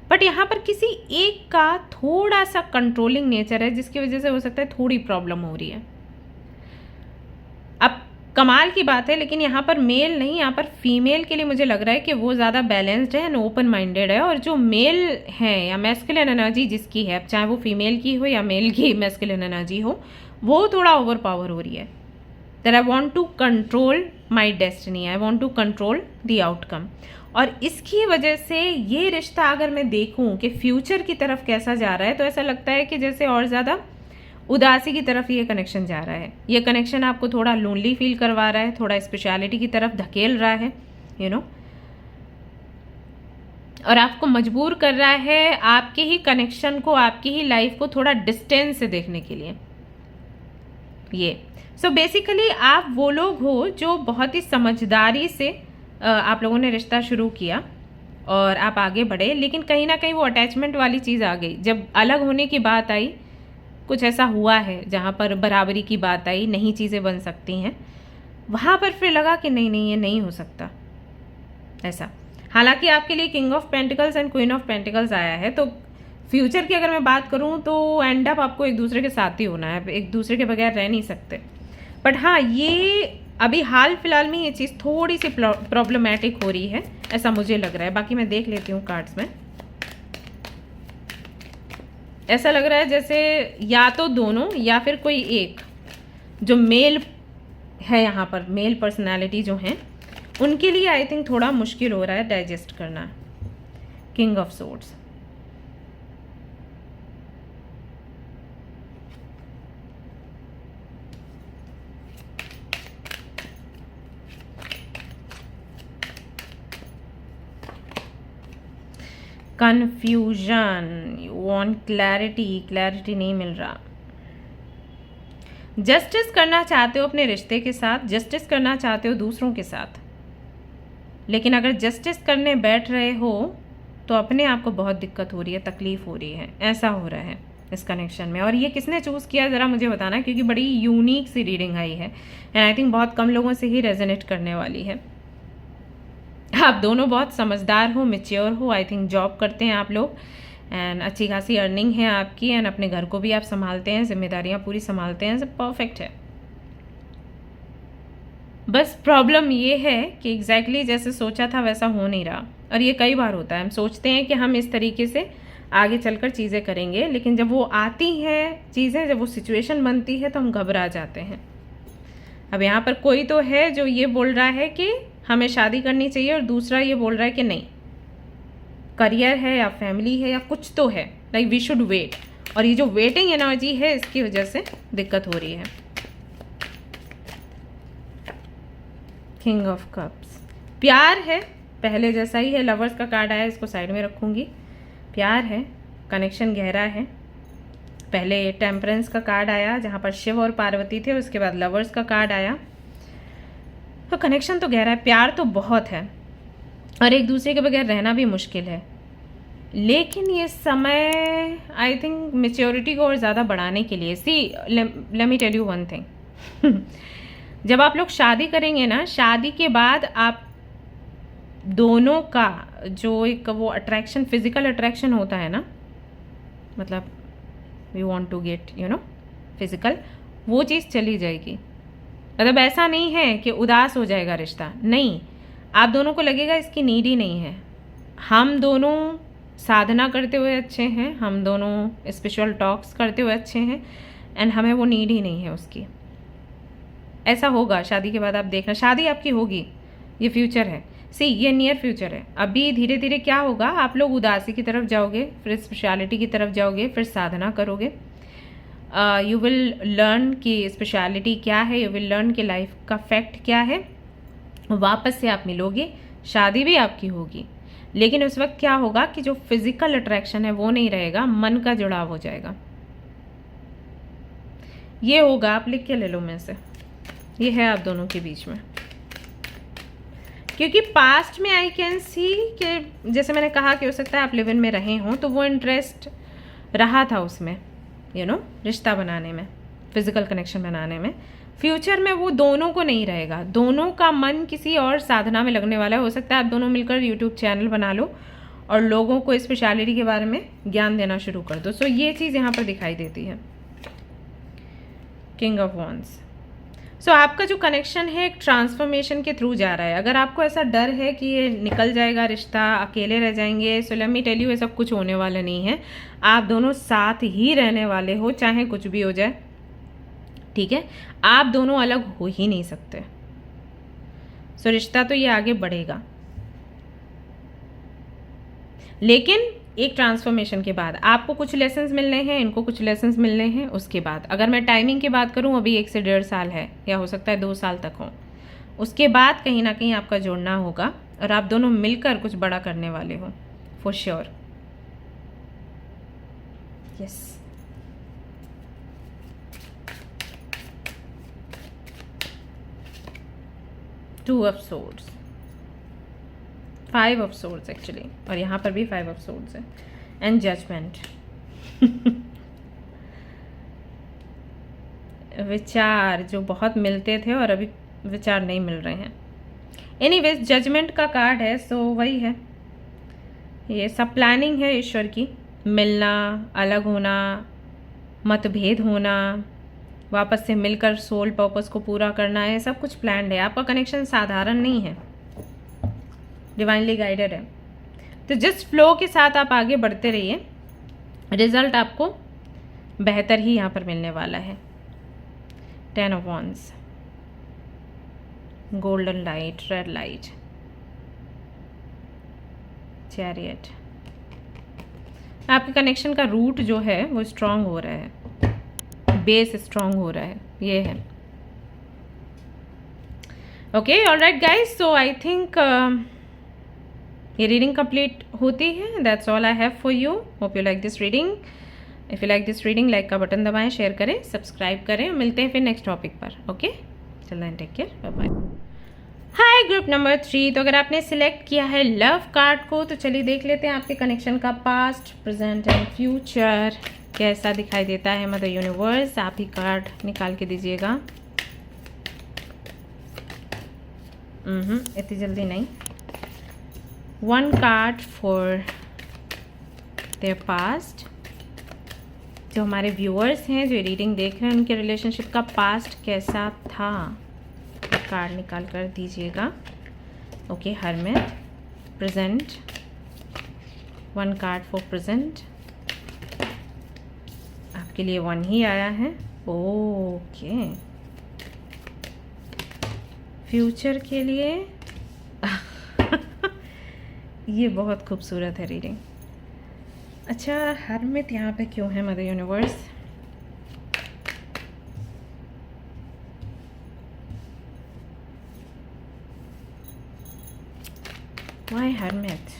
बट यहाँ पर किसी एक का थोड़ा सा कंट्रोलिंग नेचर है, जिसकी वजह से हो सकता है थोड़ी प्रॉब्लम हो रही है। अब कमाल की बात है, लेकिन यहाँ पर मेल नहीं, यहाँ पर फीमेल के लिए मुझे लग रहा है कि वो ज़्यादा बैलेंस्ड है एंड ओपन माइंडेड है। और जो मेल है या मैस्कुलिन एनर्जी जिसकी है, अब चाहे वो फीमेल की हो या मेल की मैस्कुलिन एनर्जी हो, वो थोड़ा ओवर पावर हो रही है। That I want to control my destiny, I want to control the outcome. और इसकी वजह से ये रिश्ता अगर मैं देखूँ कि फ्यूचर की तरफ कैसा जा रहा है, तो ऐसा लगता है कि जैसे और ज़्यादा उदासी की तरफ ये कनेक्शन जा रहा है। ये कनेक्शन आपको थोड़ा लोनली फील करवा रहा है, थोड़ा स्पेशलिटी की तरफ धकेल रहा है, यू नो, और आपको मजबूर कर रहा है आपके ही कनेक्शन को, आपकी ही लाइफ को थोड़ा डिस्टेंस से देखने के लिए। ये सो बेसिकली आप वो लोग हो जो बहुत ही समझदारी से आप लोगों ने रिश्ता शुरू किया और आप आगे बढ़े, लेकिन कहीं ना कहीं वो अटैचमेंट वाली चीज़ आ गई। जब अलग होने की बात आई, कुछ ऐसा हुआ है जहाँ पर बराबरी की बात आई, नई चीज़ें बन सकती हैं, वहाँ पर फिर लगा कि नहीं ये नहीं हो सकता ऐसा। हालांकि आपके लिए king of pentacles and queen of pentacles आया है, तो फ्यूचर की अगर मैं बात करूँ तो एंड अप आपको एक दूसरे के साथ ही होना है, एक दूसरे के बगैर रह नहीं सकते। बट हाँ, ये अभी हाल फिलहाल में ये चीज़ थोड़ी सी प्रॉब्लमेटिक हो रही है, ऐसा मुझे लग रहा है। बाकी मैं देख लेती हूँ कार्ड्स में। ऐसा लग रहा है जैसे या तो दोनों या फिर कोई एक जो मेल है, यहाँ पर मेल पर्सनालिटी जो हैं, उनके लिए आई थिंक थोड़ा मुश्किल हो रहा है डाइजेस्ट करना। King of swords, confusion, you want clarity नहीं मिल रहा। जस्टिस करना चाहते हो अपने रिश्ते के साथ, जस्टिस करना चाहते हो दूसरों के साथ, लेकिन अगर जस्टिस करने बैठ रहे हो तो अपने आप को बहुत दिक्कत हो रही है, तकलीफ हो रही है, ऐसा हो रहा है इस कनेक्शन में। और ये किसने चूज़ किया ज़रा मुझे बताना, क्योंकि बड़ी यूनिक सी रीडिंग आई है एंड आई थिंक बहुत कम लोगों से ही रेजोनेट करने वाली है। आप दोनों बहुत समझदार हो, मैच्योर हो, आई थिंक जॉब करते हैं आप लोग एंड अच्छी खासी अर्निंग है आपकी, एंड अपने घर को भी आप संभालते हैं, जिम्मेदारियां पूरी संभालते हैं, सब परफेक्ट है। बस प्रॉब्लम ये है कि एग्जैक्टली जैसे सोचा था वैसा हो नहीं रहा। और ये कई बार होता है, हम सोचते हैं कि हम इस तरीके से आगे चलकर चीज़ें करेंगे, लेकिन जब वो आती हैं चीज़ें, जब वो सिचुएशन बनती है तो हम घबरा जाते हैं। अब यहाँ पर कोई तो है जो ये बोल रहा है कि हमें शादी करनी चाहिए, और दूसरा ये बोल रहा है कि नहीं, करियर है या फैमिली है या कुछ तो है, लाइक वी शुड वेट। और ये जो वेटिंग एनर्जी है, इसकी वजह से दिक्कत हो रही है। किंग ऑफ कप्स, प्यार है पहले जैसा ही है। लवर्स का कार्ड आया, इसको साइड में रखूंगी। प्यार है, कनेक्शन गहरा है। पहले टेम्परेंस का कार्ड आया जहाँ पर शिव और पार्वती थे, उसके बाद लवर्स का कार्ड आया। तो कनेक्शन तो गहरा है, प्यार तो बहुत है, और एक दूसरे के बगैर रहना भी मुश्किल है। लेकिन ये समय आई थिंक मेच्योरिटी को और ज़्यादा बढ़ाने के लिए, see let me tell you one thing, जब आप लोग शादी करेंगे ना, शादी के बाद आप दोनों का जो एक वो अट्रैक्शन, फिजिकल अट्रैक्शन होता है ना, मतलब we want to get you know physical, वो चीज़ चली जाएगी। मतलब ऐसा नहीं है कि उदास हो जाएगा रिश्ता, नहीं, आप दोनों को लगेगा इसकी नीड ही नहीं है। हम दोनों साधना करते हुए अच्छे हैं, हम दोनों स्पिरिचुअल टॉक्स करते हुए अच्छे हैं, एंड हमें वो नीड ही नहीं है उसकी। ऐसा होगा शादी के बाद, आप देखना, शादी आपकी होगी, ये फ्यूचर है, सी ये नियर फ्यूचर है। अभी धीरे धीरे क्या होगा, आप लोग उदासी की तरफ जाओगे, फिर स्पेशलिटी की तरफ जाओगे, फिर साधना करोगे, यू विल लर्न कि स्पेशलिटी क्या है, यू विल लर्न कि लाइफ का फैक्ट क्या है, वापस से आप मिलोगे, शादी भी आपकी होगी। लेकिन उस वक्त क्या होगा कि जो फिजिकल अट्रैक्शन है वो नहीं रहेगा, मन का जुड़ाव हो जाएगा। ये होगा, आप लिख के ले लो में से, ये है आप दोनों के बीच में। क्योंकि पास्ट में आई कैन सी कि जैसे मैंने कहा कि हो सकता है आप लिव इन में रहे हों, तो वो इंटरेस्ट रहा था उसमें, यू नो, रिश्ता बनाने में, फिजिकल कनेक्शन बनाने में। फ्यूचर में वो दोनों को नहीं रहेगा, दोनों का मन किसी और साधना में लगने वाला है। हो सकता है आप दोनों मिलकर यूट्यूब चैनल बना लो और लोगों को स्पेशलिटी के बारे में ज्ञान देना शुरू कर दो। सो ये चीज़ यहाँ पर दिखाई देती है, किंग ऑफ वॉन्ड्स। सो आपका जो कनेक्शन है एक ट्रांसफॉर्मेशन के थ्रू जा रहा है। अगर आपको ऐसा डर है कि ये निकल जाएगा रिश्ता, अकेले रह जाएंगे, so let me tell you, ऐसा कुछ होने वाला नहीं है। आप दोनों साथ ही रहने वाले हो, चाहे कुछ भी हो जाए, ठीक है। आप दोनों अलग हो ही नहीं सकते। सो रिश्ता तो ये आगे बढ़ेगा, लेकिन एक ट्रांसफॉर्मेशन के बाद आपको कुछ लेसन्स मिलने हैं, इनको कुछ लेसन्स मिलने हैं। उसके बाद अगर मैं टाइमिंग की बात करूं, अभी 1 से 1.5 साल है, या हो सकता है 2 साल तक हो। उसके बाद कहीं ना कहीं आपका जुड़ना होगा और आप दोनों मिलकर कुछ बड़ा करने वाले हो, for sure. Yes, two of swords, 5 of swords actually, और यहाँ पर भी 5 ऑफ सोर्ड्स है, एंड जजमेंट। विचार जो बहुत मिलते थे और अभी विचार नहीं मिल रहे हैं। एनीवेज जजमेंट का कार्ड है, सो वही है, ये सब प्लानिंग है ईश्वर की। मिलना, अलग होना, मतभेद होना, वापस से मिलकर सोल पर्पस को पूरा करना है, सब कुछ प्लान्ड है। आपका कनेक्शन साधारण नहीं है, डिवाइनली गाइडेड है। तो जिस फ्लो के साथ आप आगे बढ़ते रहिए, रिजल्ट आपको बेहतर ही यहाँ पर मिलने वाला है। 10 of wands, golden light, red light, chariot. आपके कनेक्शन का रूट जो है वो स्ट्रांग हो रहा है, बेस स्ट्रांग हो रहा है, ये है। Okay, alright guys, so I think ये रीडिंग कंप्लीट होती है। That's all I have for you. Hope you like this reading. If you like this reading, like का बटन दबाएं, शेयर करें, सब्सक्राइब करें। मिलते हैं फिर नेक्स्ट टॉपिक पर। ओके, चल then, take care, bye bye. Hi group number 3, तो अगर आपने सिलेक्ट किया है लव कार्ड को, तो चलिए देख लेते हैं आपके कनेक्शन का पास्ट, प्रेजेंट एंड फ्यूचर कैसा दिखाई देता है। मदर यूनिवर्स, आप ही कार्ड निकाल के दीजिएगा। इतनी जल्दी नहीं। 1 कार्ड फॉर देयर पास्ट। जो हमारे व्यूअर्स हैं, जो रीडिंग देख रहे हैं, उनके रिलेशनशिप का पास्ट कैसा था, एक कार्ड निकाल कर दीजिएगा। Okay, hermit. Present, 1 card for present. आपके लिए 1 ही आया है। ओके, फ्यूचर के लिए ये बहुत खूबसूरत है रीडिंग। अच्छा, हरमिट यहाँ पे क्यों है mother universe? Why hermit?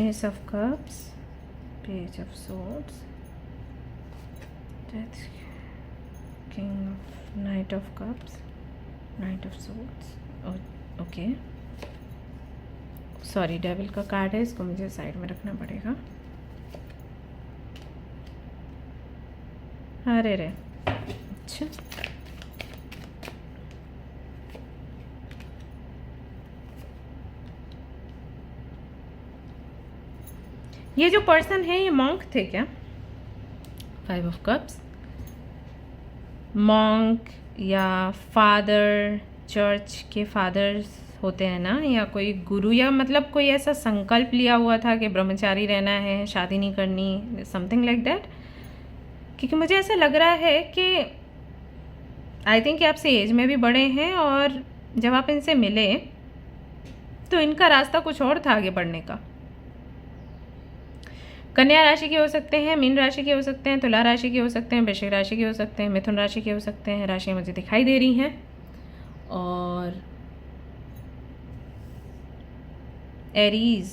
Ace of Cups, page of swords, death, king of, night of cups, night of swords, okay sorry devil का कार्ड है, इसको मुझे साइड में रखना पड़ेगा। अरे रे, अच्छा ये जो पर्सन है ये मॉन्क थे क्या? 5 ऑफ कप्स, मॉन्क या फादर, चर्च के फादर्स होते हैं ना, या कोई गुरु, या मतलब कोई ऐसा संकल्प लिया हुआ था कि ब्रह्मचारी रहना है, शादी नहीं करनी, समथिंग लाइक दैट। क्योंकि मुझे ऐसा लग रहा है कि आई थिंक कि आपसे एज में भी बड़े हैं, और जब आप इनसे मिले तो इनका रास्ता कुछ और था आगे बढ़ने का। कन्या राशि के हो सकते हैं, मीन राशि के हो सकते हैं, तुला राशि के हो सकते हैं, वृश्चिक राशि के हो सकते हैं, मिथुन राशि के हो सकते हैं। राशियाँ मुझे दिखाई दे रही हैं, और एरीज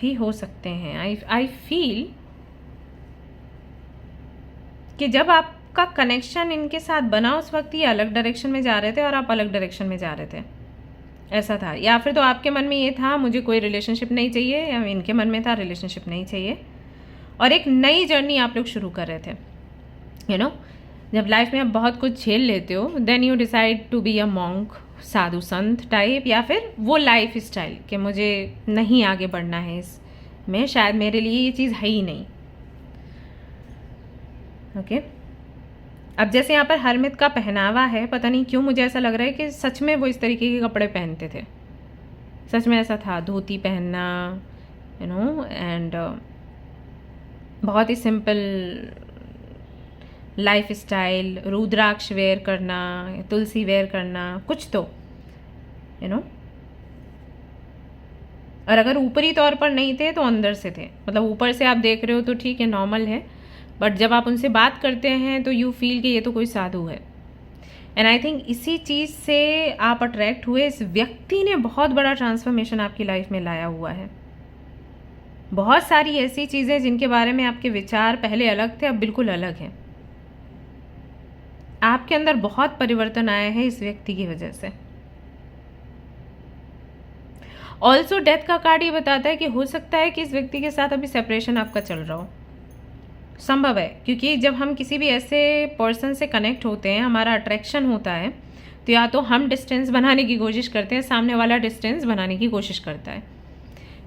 भी हो सकते हैं। आई फील कि जब आपका कनेक्शन इनके साथ बना उस वक्त ये अलग डायरेक्शन में जा रहे थे और आप अलग डायरेक्शन में जा रहे थे, ऐसा था। या फिर तो आपके मन में ये था मुझे कोई रिलेशनशिप नहीं चाहिए, या इनके मन में था रिलेशनशिप नहीं चाहिए, और एक नई जर्नी आप लोग शुरू कर रहे थे। यू नो, जब लाइफ में आप बहुत कुछ झेल लेते हो, then you decide to be a monk, साधु संत टाइप, या फिर वो लाइफ स्टाइल कि मुझे नहीं आगे बढ़ना है इसमें, शायद मेरे लिए ये चीज़ है ही नहीं। ओके अब जैसे यहाँ पर हरमित का पहनावा है, पता नहीं क्यों मुझे ऐसा लग रहा है कि सच में वो इस तरीके के कपड़े पहनते थे, सच में ऐसा था, धोती पहनना, यू नो, एंड बहुत ही सिंपल लाइफ स्टाइल, रुद्राक्ष वेयर करना, तुलसी वेयर करना, कुछ तो, यू नो। और अगर ऊपरी तौर पर नहीं थे तो अंदर से थे, मतलब ऊपर से आप देख रहे हो तो ठीक है, नॉर्मल है, बट जब आप उनसे बात करते हैं तो यू फील कि ये तो कोई साधु है। एंड आई थिंक इसी चीज़ से आप अट्रैक्ट हुए। इस व्यक्ति ने बहुत बड़ा ट्रांसफॉर्मेशन आपकी लाइफ में लाया हुआ है। बहुत सारी ऐसी चीज़ें जिनके बारे में आपके विचार पहले अलग थे, अब बिल्कुल अलग हैं। आपके अंदर बहुत परिवर्तन आया है इस व्यक्ति की वजह से। ऑल्सो डेथ का कार्ड ये बताता है कि हो सकता है कि इस व्यक्ति के साथ अभी सेपरेशन आपका चल रहा हो, संभव है। क्योंकि जब हम किसी भी ऐसे पर्सन से कनेक्ट होते हैं, हमारा अट्रैक्शन होता है, तो या तो हम डिस्टेंस बनाने की कोशिश करते हैं, सामने वाला डिस्टेंस बनाने की कोशिश करता है,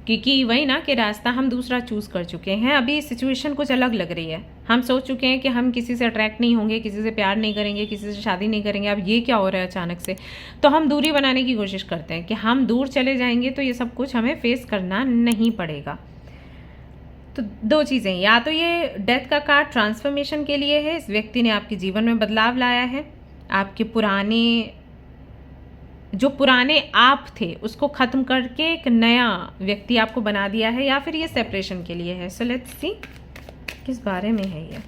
क्योंकि वही ना कि रास्ता हम दूसरा चूज़ कर चुके हैं। अभी सिचुएशन कुछ अलग लग रही है, हम सोच चुके हैं कि हम किसी से अट्रैक्ट नहीं होंगे, किसी से प्यार नहीं करेंगे, किसी से शादी नहीं करेंगे। अब ये क्या हो रहा है अचानक से, तो हम दूरी बनाने की कोशिश करते हैं कि हम दूर चले जाएंगे तो ये सब कुछ हमें फेस करना नहीं पड़ेगा। तो दो चीज़ें, या तो ये डेथ का कार्ड ट्रांसफॉर्मेशन के लिए है, इस व्यक्ति ने आपके जीवन में बदलाव लाया है, आपके जो पुराने आप थे उसको ख़त्म करके एक नया व्यक्ति आपको बना दिया है, या फिर ये सेपरेशन के लिए है। सो लेट्स सी किस बारे में है ये।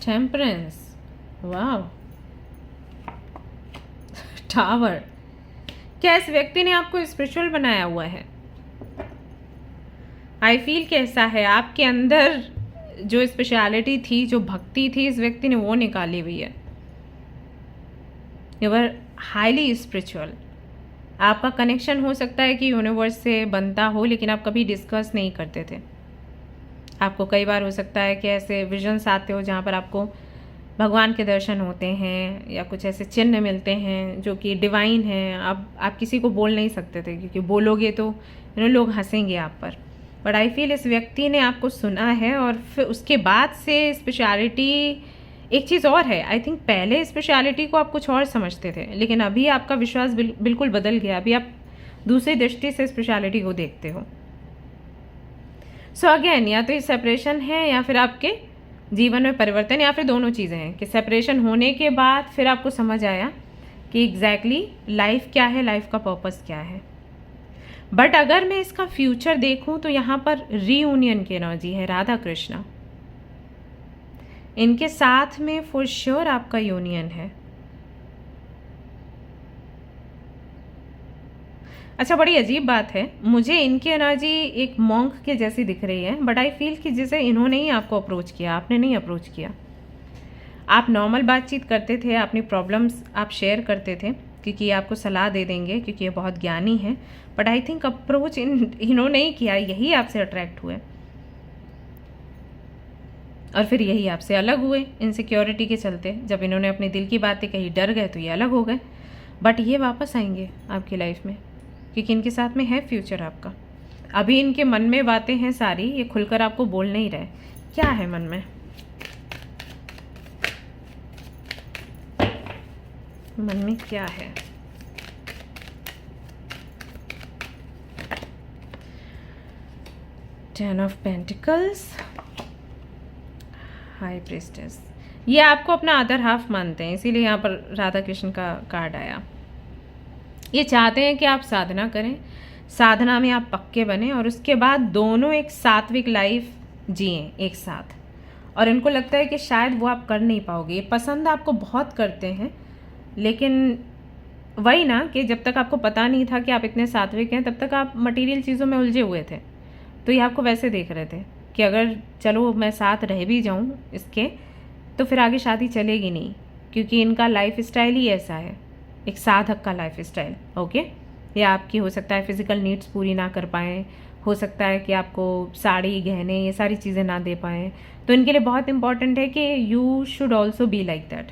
टेम्परेंस, वाह, टावर। क्या इस व्यक्ति ने आपको स्पिरिचुअल बनाया हुआ है? आई फील कैसा है, आपके अंदर जो स्पेशलिटी थी, जो भक्ति थी, इस व्यक्ति ने वो निकाली हुई है। You are highly spiritual. आपका कनेक्शन हो सकता है कि यूनिवर्स से बनता हो, लेकिन आप कभी डिस्कस नहीं करते थे। आपको कई बार हो सकता है कि ऐसे विजन्स आते हो जहाँ पर आपको भगवान के दर्शन होते हैं, या कुछ ऐसे चिन्ह मिलते हैं जो कि डिवाइन हैं। अब आप किसी को बोल नहीं सकते थे, क्योंकि बोलोगे तो लोग हंसेंगे आप पर। बट आई फील इस व्यक्ति ने आपको सुना है, और फिर उसके बाद से स्पेशलिटी एक चीज़ और है। आई थिंक पहले स्पेशलिटी को आप कुछ और समझते थे, लेकिन अभी आपका विश्वास बिल्कुल बदल गया। अभी आप दूसरी दृष्टि से स्पेशलिटी को देखते हो। सो अगेन, या तो ये सेपरेशन है, या फिर आपके जीवन में परिवर्तन, या फिर दोनों चीज़ें हैं कि सेपरेशन होने के बाद फिर आपको समझ आया कि एग्जैक्टली लाइफ क्या है, लाइफ का पर्पस क्या है। बट अगर मैं इसका फ्यूचर देखूं तो यहाँ पर रीयूनियन की एनर्जी है, राधा कृष्णा। इनके साथ में फॉर श्योर आपका यूनियन है। अच्छा, बड़ी अजीब बात है, मुझे इनकी एनर्जी एक मॉन्क के जैसी दिख रही है, बट आई फील कि जैसे इन्होंने ही आपको अप्रोच किया, आपने नहीं अप्रोच किया। आप नॉर्मल बातचीत करते थे, अपनी प्रॉब्लम्स आप शेयर करते थे, क्योंकि ये आपको सलाह दे देंगे, क्योंकि ये बहुत ज्ञानी है। बट आई थिंक अप्रोच इन्होंने ही किया, यही आपसे अट्रैक्ट हुए और फिर यही आपसे अलग हुए इनसिक्योरिटी के चलते। जब इन्होंने अपने दिल की बातें कही, डर गए, तो ये अलग हो गए। बट ये वापस आएंगे आपकी लाइफ में, क्योंकि इनके साथ में है फ्यूचर आपका। अभी इनके मन में बातें हैं सारी, ये खुलकर आपको बोल नहीं रहे। क्या है मन में? मन में क्या है? Ten of pentacles, high priestess. ये आपको अपना अदर हाफ मानते हैं, इसीलिए यहाँ पर राधा कृष्ण का कार्ड आया। ये चाहते हैं कि आप साधना करें, साधना में आप पक्के बने और उसके बाद दोनों एक सात्विक लाइफ जिएं एक साथ। और इनको लगता है कि शायद वो आप कर नहीं पाओगे। ये पसंद आपको बहुत करते हैं, लेकिन वही ना कि जब तक आपको पता नहीं था कि आप इतने सात्विक हैं, तब तक आप मटेरियल चीज़ों में उलझे हुए थे। तो ये आपको वैसे देख रहे थे कि अगर चलो मैं साथ रह भी जाऊँ इसके, तो फिर आगे शादी चलेगी नहीं, क्योंकि इनका लाइफ स्टाइल ही ऐसा है, एक साधक का लाइफ स्टाइल। ओके, या आपकी हो सकता है फिजिकल नीड्स पूरी ना कर पाएँ, हो सकता है कि आपको साड़ी, गहने, ये सारी चीज़ें ना दे पाएँ। तो इनके लिए बहुत इंपॉर्टेंट है कि you should also be like that.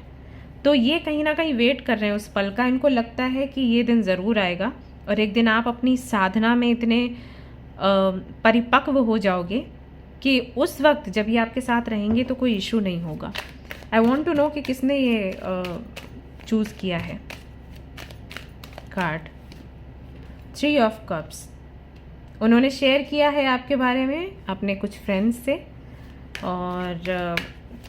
तो ये कहीं ना कहीं वेट कर रहे हैं उस पल का। इनको लगता है कि ये दिन ज़रूर आएगा और एक दिन आप अपनी साधना में इतने परिपक्व हो जाओगे कि उस वक्त जब ये आपके साथ रहेंगे तो कोई इशू नहीं होगा। आई वॉन्ट टू नो कि किसने ये चूज़ किया है कार्ड। 3 ऑफ कप्स, उन्होंने शेयर किया है आपके बारे में अपने कुछ फ्रेंड्स से, और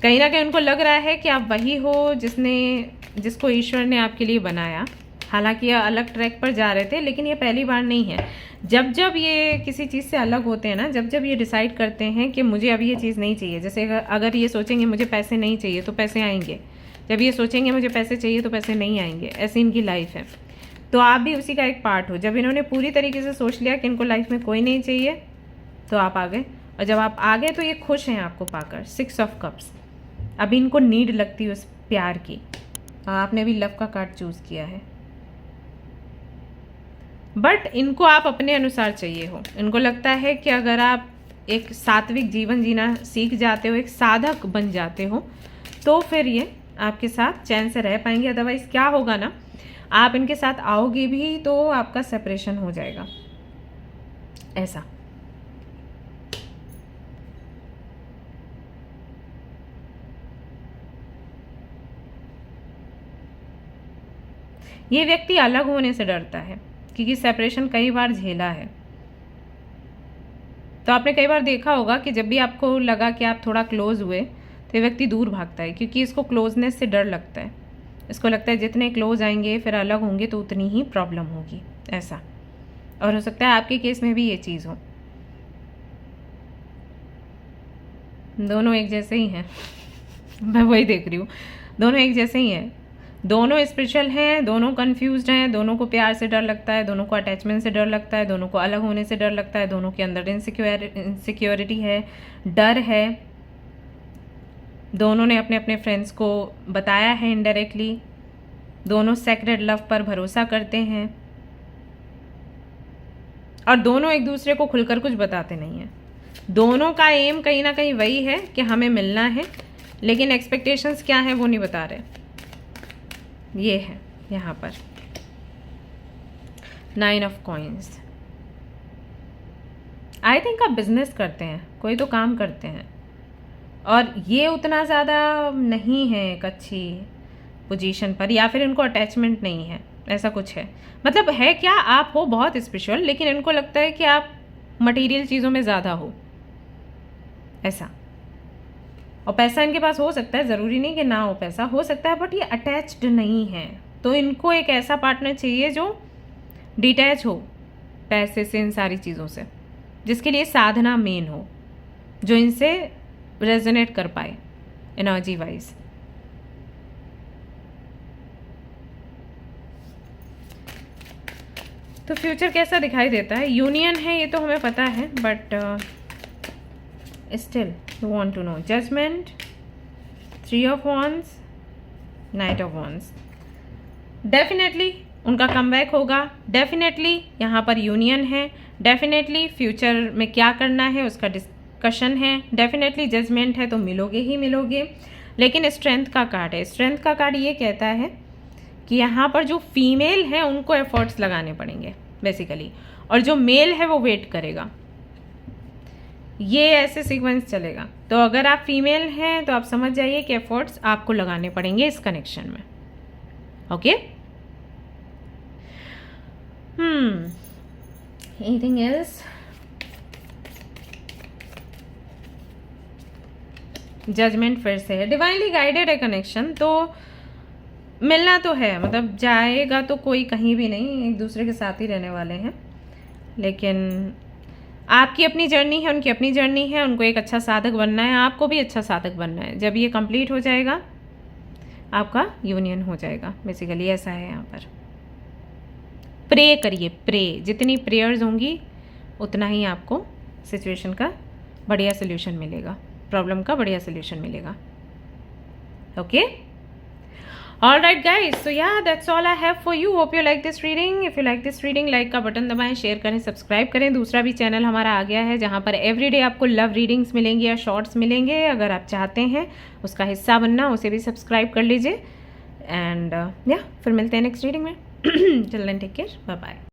कहीं ना कहीं उनको लग रहा है कि आप वही हो जिसको ईश्वर ने आपके लिए बनाया। हालांकि ये अलग ट्रैक पर जा रहे थे, लेकिन ये पहली बार नहीं है। जब जब ये किसी चीज़ से अलग होते हैं ना, जब जब ये डिसाइड करते हैं कि मुझे अब ये चीज़ नहीं चाहिए, जैसे अगर ये सोचेंगे मुझे पैसे नहीं चाहिए तो पैसे आएंगे, जब ये सोचेंगे मुझे पैसे चाहिए तो पैसे नहीं आएंगे, ऐसी इनकी लाइफ है। तो आप भी उसी का एक पार्ट हो। जब इन्होंने पूरी तरीके से सोच लिया कि इनको लाइफ में कोई नहीं चाहिए, तो आप आ गए, और जब आप आ गए तो ये खुश हैं आपको पाकर। 6 ऑफ कप्स, अभी इनको नीड लगती है उस प्यार की। आपने भी लव का कार्ड चूज़ किया है, बट इनको आप अपने अनुसार चाहिए हो। इनको लगता है कि अगर आप एक सात्विक जीवन जीना सीख जाते हो, एक साधक बन जाते हो, तो फिर ये आपके साथ चैन से रह पाएंगे। अदरवाइज क्या होगा ना, आप इनके साथ आओगे भी तो आपका सेपरेशन हो जाएगा, ऐसा। ये व्यक्ति अलग होने से डरता है, क्योंकि सेपरेशन कई बार झेला है। तो आपने कई बार देखा होगा कि जब भी आपको लगा कि आप थोड़ा क्लोज हुए, तो ये व्यक्ति दूर भागता है, क्योंकि इसको क्लोजनेस से डर लगता है। इसको लगता है जितने क्लोज आएंगे फिर अलग होंगे तो उतनी ही प्रॉब्लम होगी, ऐसा। और हो सकता है आपके केस में भी ये चीज़ हो। दोनों एक जैसे ही हैं मैं वही देख रही हूँ, दोनों एक जैसे ही हैं। दोनों स्पिरिचुअल हैं, दोनों कंफ्यूज्ड हैं, दोनों को प्यार से डर लगता है, दोनों को अटैचमेंट से डर लगता है, दोनों को अलग होने से डर लगता है, दोनों के अंदर इनसिक्योरिटी है, डर है। दोनों ने अपने अपने फ्रेंड्स को बताया है इनडायरेक्टली। दोनों सेक्रेड लव पर भरोसा करते हैं, और दोनों एक दूसरे को खुलकर कुछ बताते नहीं हैं। दोनों का एम कहीं ना कहीं वही है कि हमें मिलना है, लेकिन एक्सपेक्टेशंस क्या है वो नहीं बता रहे। ये है यहाँ पर 9 ऑफ कॉइन्स। आई थिंक आप बिजनेस करते हैं, कोई तो काम करते हैं, और ये उतना ज़्यादा नहीं है एक अच्छी पोजीशन पर, या फिर इनको अटैचमेंट नहीं है, ऐसा कुछ है। मतलब है क्या, आप हो बहुत स्पेशल, लेकिन इनको लगता है कि आप मटेरियल चीज़ों में ज़्यादा हो, ऐसा। और पैसा इनके पास हो सकता है, ज़रूरी नहीं कि ना हो, पैसा हो सकता है, बट ये अटैच्ड नहीं है। तो इनको एक ऐसा पार्टनर चाहिए जो डिटैच हो पैसे से, इन सारी चीज़ों से, जिसके लिए साधना मेन हो, जो इनसे रेजोनेट कर पाए, एनर्जी वाइज। तो फ्यूचर कैसा दिखाई देता है? यूनियन है ये तो हमें पता है, but still you want to know. Judgement, 3 of wands, knight of wands. Definitely उनका कमबैक होगा, डेफिनेटली यहाँ पर यूनियन है, डेफिनेटली फ्यूचर में क्या करना है उसका डिस्कशन है, डेफिनेटली जजमेंट है तो मिलोगे ही मिलोगे। लेकिन स्ट्रेंथ का कार्ड है। स्ट्रेंथ का कार्ड ये कहता है कि यहाँ पर जो फीमेल है उनको एफर्ट्स लगाने पड़ेंगे बेसिकली, और जो मेल है वो वेट करेगा। ये ऐसे सीक्वेंस चलेगा। तो अगर आप फीमेल हैं तो आप समझ जाइए कि एफर्ट्स आपको लगाने पड़ेंगे इस कनेक्शन में। Okay, anything else? जजमेंट फिर से है। डिवाइनली गाइडेड है कनेक्शन, तो मिलना तो है, मतलब जाएगा तो कोई कहीं भी नहीं, एक दूसरे के साथ ही रहने वाले हैं। लेकिन आपकी अपनी जर्नी है, उनकी अपनी जर्नी है, उनको एक अच्छा साधक बनना है, आपको भी अच्छा साधक बनना है। जब ये कंप्लीट हो जाएगा आपका यूनियन हो जाएगा, बेसिकली ऐसा है यहाँ पर। प्रे करिए, प्रे, जितनी प्रेयर्स होंगी उतना ही आपको सिचुएशन का बढ़िया सोल्यूशन मिलेगा, प्रॉब्लम का बढ़िया सोल्यूशन मिलेगा। ओके, ऑल राइट गाइज, सो या that's all I have for you. Hope you like this reading. If you like this reading, like का बटन दबाएं, शेयर करें, सब्सक्राइब करें। दूसरा भी चैनल हमारा आ गया है जहाँ पर एवरीडे आपको लव रीडिंग्स मिलेंगी या शॉर्ट्स मिलेंगे। अगर आप चाहते हैं उसका हिस्सा बनना, उसे भी सब्सक्राइब कर लीजिए। एंड या फिर मिलते हैं नेक्स्ट रीडिंग में। Till then take care, bye bye.